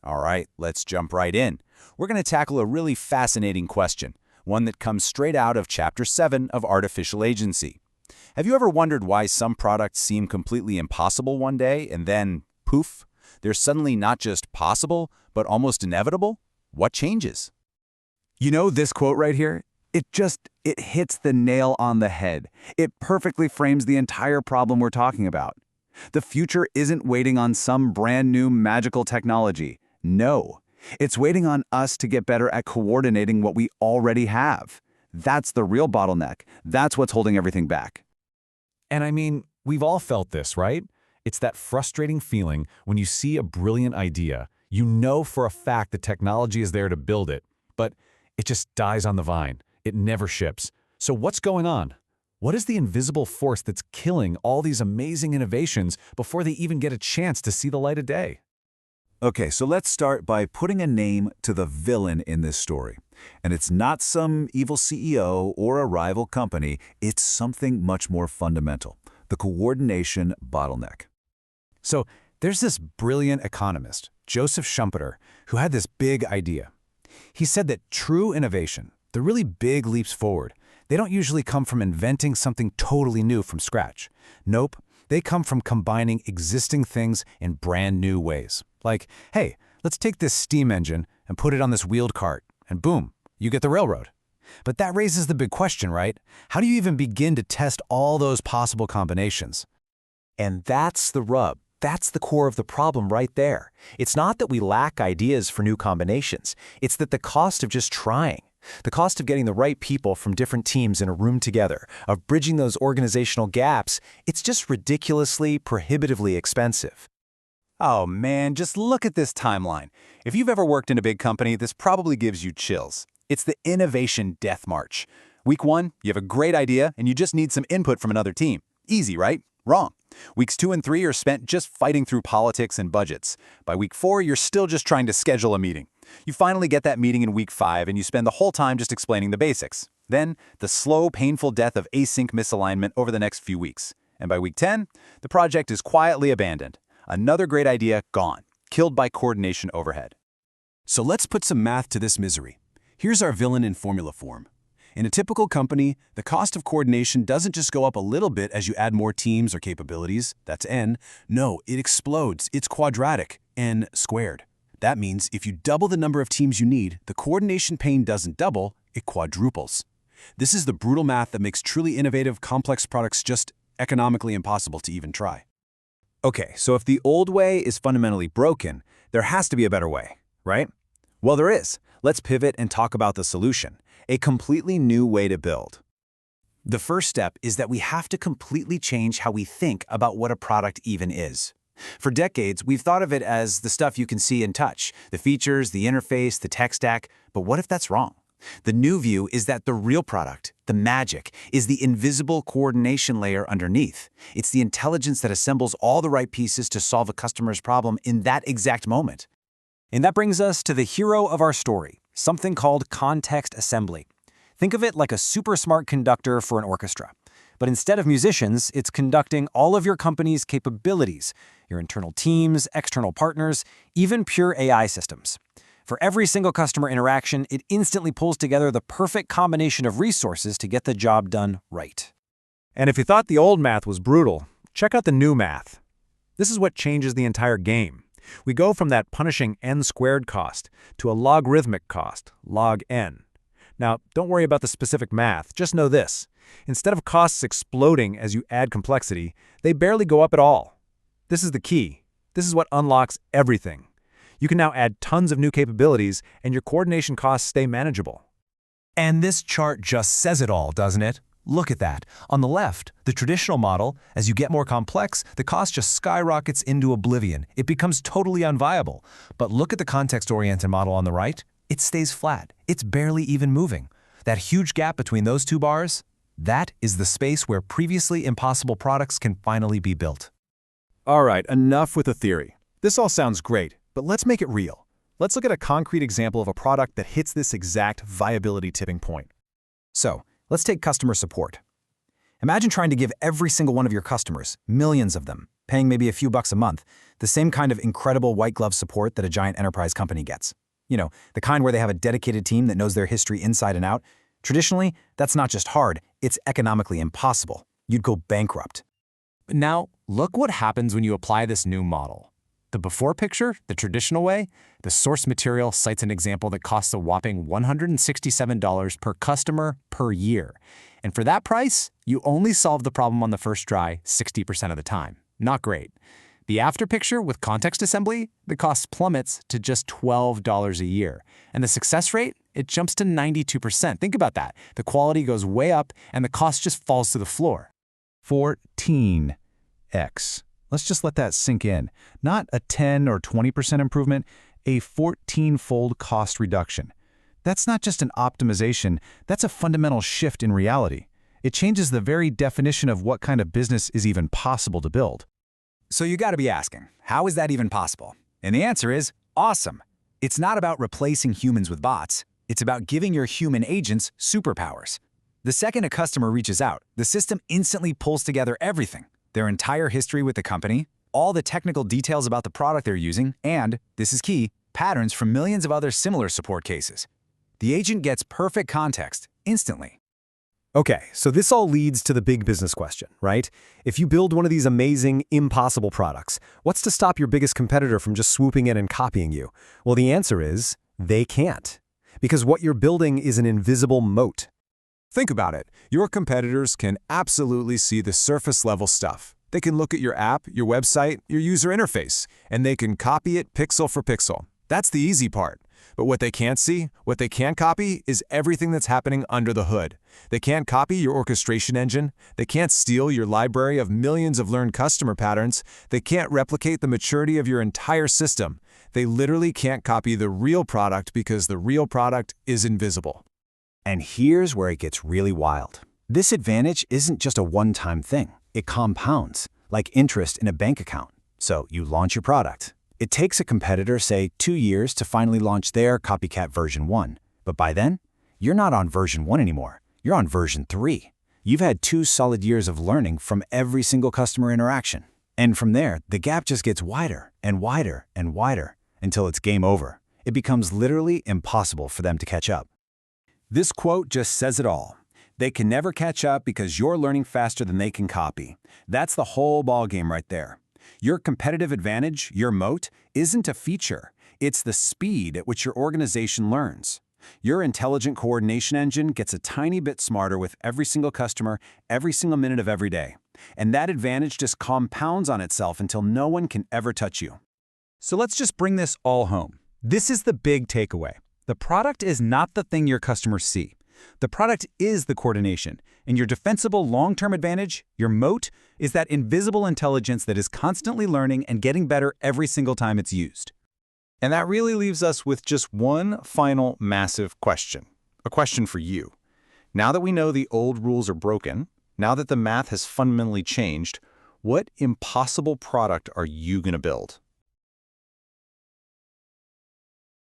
All right, let's jump right in. We're going to tackle a really fascinating question, one that comes straight out of Chapter 7 of Artificial Agency. Have you ever wondered why some products seem completely impossible one day and then, poof, they're suddenly not just possible, but almost inevitable? What changes? You know this quote right here? It hits the nail on the head. It perfectly frames the entire problem we're talking about. The future isn't waiting on some brand new magical technology. No, it's waiting on us to get better at coordinating what we already have. That's the real bottleneck. That's what's holding everything back. And I mean, we've all felt this, right? It's that frustrating feeling when you see a brilliant idea. You know for a fact the technology is there to build it, but it just dies on the vine. It never ships. So what's going on? What is the invisible force that's killing all these amazing innovations before they even get a chance to see the light of day? Okay, so let's start by putting a name to the villain in this story. And it's not some evil CEO or a rival company. It's something much more fundamental: the coordination bottleneck. So there's this brilliant economist, Joseph Schumpeter, who had this big idea. He said that true innovation, the really big leaps forward, they don't usually come from inventing something totally new from scratch. Nope, they come from combining existing things in brand new ways. Like, hey, let's take this steam engine and put it on this wheeled cart, and boom, you get the railroad. But that raises the big question, right? How do you even begin to test all those possible combinations? And that's the rub. That's the core of the problem right there. It's not that we lack ideas for new combinations. It's that the cost of just trying, the cost of getting the right people from different teams in a room together, of bridging those organizational gaps, it's just ridiculously, prohibitively expensive. Oh man, just look at this timeline. If you've ever worked in a big company, this probably gives you chills. It's the innovation death march. Week 1, you have a great idea and you just need some input from another team. Easy, right? Wrong. Weeks 2 and 3 are spent just fighting through politics and budgets. By week 4, you're still just trying to schedule a meeting. You finally get that meeting in week 5 and you spend the whole time just explaining the basics. Then, the slow, painful death of async misalignment over the next few weeks. And by week 10, the project is quietly abandoned. Another great idea gone, killed by coordination overhead. So let's put some math to this misery. Here's our villain in formula form. In a typical company, the cost of coordination doesn't just go up a little bit as you add more teams or capabilities, that's N. No, it explodes. It's quadratic, N squared. That means if you double the number of teams you need, the coordination pain doesn't double, it quadruples. This is the brutal math that makes truly innovative, complex products just economically impossible to even try. Okay, so if the old way is fundamentally broken, there has to be a better way, right? Well, there is. Let's pivot and talk about the solution: a completely new way to build. The first step is that we have to completely change how we think about what a product even is. For decades, we've thought of it as the stuff you can see and touch, the features, the interface, the tech stack, but what if that's wrong? The new view is that the real product, the magic, is the invisible coordination layer underneath. It's the intelligence that assembles all the right pieces to solve a customer's problem in that exact moment. And that brings us to the hero of our story, something called context assembly. Think of it like a super smart conductor for an orchestra. But instead of musicians, it's conducting all of your company's capabilities, your internal teams, external partners, even pure AI systems. For every single customer interaction, it instantly pulls together the perfect combination of resources to get the job done right. And if you thought the old math was brutal, check out the new math. This is what changes the entire game. We go from that punishing n squared cost to a logarithmic cost, log n. Now, don't worry about the specific math, just know this. Instead of costs exploding as you add complexity, they barely go up at all. This is the key. This is what unlocks everything. You can now add tons of new capabilities and your coordination costs stay manageable. And this chart just says it all, doesn't it? Look at that. On the left, the traditional model, as you get more complex, the cost just skyrockets into oblivion. It becomes totally unviable. But look at the context-oriented model on the right. It stays flat. It's barely even moving. That huge gap between those two bars, that is the space where previously impossible products can finally be built. All right, enough with the theory. This all sounds great, but let's make it real. Let's look at a concrete example of a product that hits this exact viability tipping point. So, let's take customer support. Imagine trying to give every single one of your customers, millions of them, paying maybe a few bucks a month, the same kind of incredible white glove support that a giant enterprise company gets. You know, the kind where they have a dedicated team that knows their history inside and out. Traditionally, that's not just hard, it's economically impossible. You'd go bankrupt. But now, look what happens when you apply this new model. The before picture, the traditional way, the source material cites an example that costs a whopping $167 per customer per year. And for that price, you only solve the problem on the first try 60% of the time. Not great. The after picture with context assembly, the cost plummets to just $12 a year. And the success rate, it jumps to 92%. Think about that. The quality goes way up and the cost just falls to the floor. 14x. Let's just let that sink in. Not a 10 or 20% improvement, a 14-fold cost reduction. That's not just an optimization, that's a fundamental shift in reality. It changes the very definition of what kind of business is even possible to build. So you gotta be asking, how is that even possible? And the answer is, awesome. It's not about replacing humans with bots. It's about giving your human agents superpowers. The second a customer reaches out, the system instantly pulls together everything. Their entire history with the company, all the technical details about the product they're using, and, this is key, patterns from millions of other similar support cases. The agent gets perfect context, instantly. Okay, so this all leads to the big business question, right? If you build one of these amazing, impossible products, what's to stop your biggest competitor from just swooping in and copying you? Well, the answer is, they can't. Because what you're building is an invisible moat. Think about it. Your competitors can absolutely see the surface-level stuff. They can look at your app, your website, your user interface, and they can copy it pixel for pixel. That's the easy part. But what they can't see, what they can't copy, is everything that's happening under the hood. They can't copy your orchestration engine. They can't steal your library of millions of learned customer patterns. They can't replicate the maturity of your entire system. They literally can't copy the real product because the real product is invisible. And here's where it gets really wild. This advantage isn't just a one-time thing. It compounds, like interest in a bank account. So you launch your product. It takes a competitor, say, 2 years to finally launch their copycat version 1. But by then, you're not on version 1 anymore. You're on version 3. You've had 2 solid years of learning from every single customer interaction. And from there, the gap just gets wider and wider and wider until it's game over. It becomes literally impossible for them to catch up. This quote just says it all. They can never catch up because you're learning faster than they can copy. That's the whole ballgame right there. Your competitive advantage, your moat, isn't a feature. It's the speed at which your organization learns. Your intelligent coordination engine gets a tiny bit smarter with every single customer, every single minute of every day. And that advantage just compounds on itself until no one can ever touch you. So let's just bring this all home. This is the big takeaway. The product is not the thing your customers see. The product is the coordination, and your defensible long-term advantage, your moat, is that invisible intelligence that is constantly learning and getting better every single time it's used. And that really leaves us with just one final massive question. A question for you. Now that we know the old rules are broken, now that the math has fundamentally changed, what impossible product are you going to build?